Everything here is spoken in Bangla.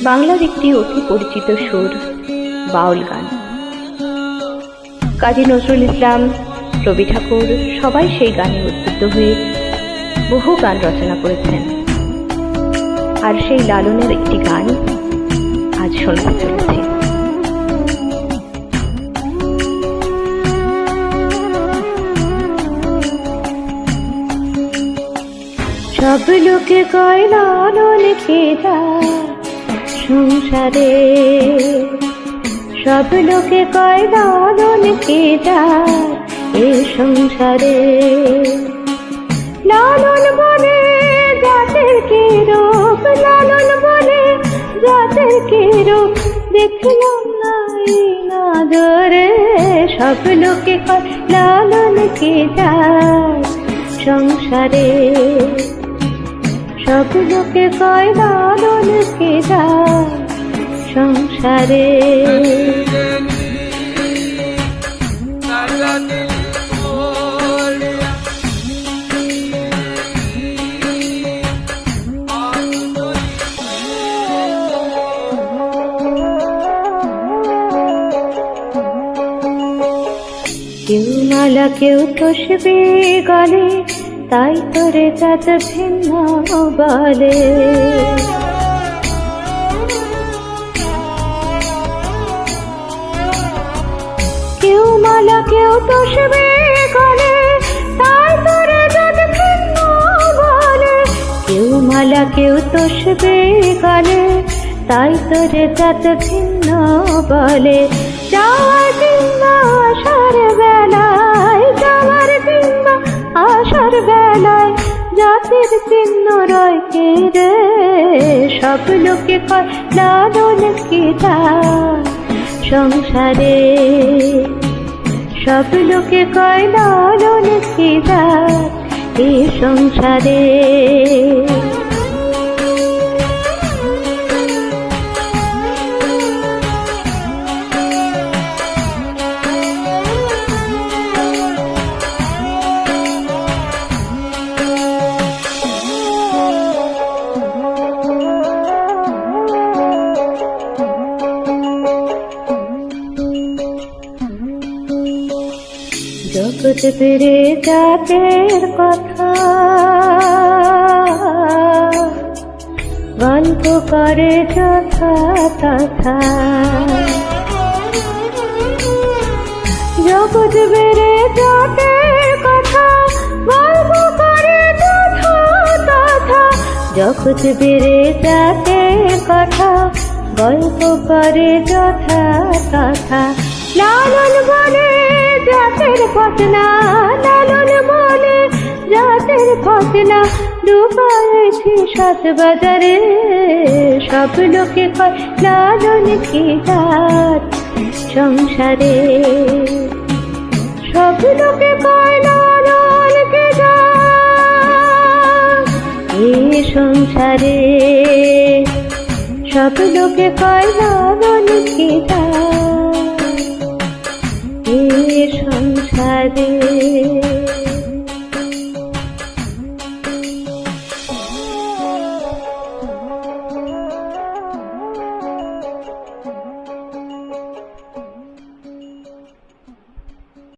বাংলার একটি অতি পরিচিত সুর, বাউল গান। কাজী নজরুল ইসলাম, রবি ঠাকুর সবাই সেই গানে উদ্বুদ্ধ হয়ে বহু গান রচনা করেছেন। আর সেই লালনের একটি গান আজ শোনাতে চলেছি। সব লোকে কয় লালন কে যায় সংসারে, সব লোকে কয় লালন কে যায় এ সংসারে। লালন বলে জাতের কি রূপ, লালন বলে জাতের কি রূপ, দেখলাম না এই নজরে। সব লোকে কয় লালন কে যায় সংসারে, সব লোকে কয় লালন কে যায় সংসারে। কেউ মালা কেউ তসবি গলে, তাই তোরে জাত ভিন্ন বলে। কেউ মালা কেউ তসবি গলে, তাই তোরে জাত ভিন্ন বলে। কেউ মালা কেউ তসবি গলে, তাই তোরে জাত ভিন্ন বলে। যাওয়ার কিংবা আসার বেলায়, যাওয়ার কিংবা আসার বেলায় জাতির চিহ্ন রয় কে রে। সব লোকে কয় লালন কে যায় সংসারে, সব লোকে কয় লালন কে যায় এ সংসারে। জগৎ পেরে জাতের কথা গল্প করে যথা তথা। জগৎ পেরে জাতের কথা গল্প করে যথা তথা। জগৎ পেরে জাতের কথা গল্প করে যথা তথা। লালন বলে জাতের ফসনা, লালন বলে জাতের ফসনা, ডুবাইছি সাত বাজারে। সব লোকে কয় লালন কে যায় সংসারে, সব লোকে কয় লালন কে যায় এ সংসারে। সব লোকে কয় লালন কে যায় সংসারে।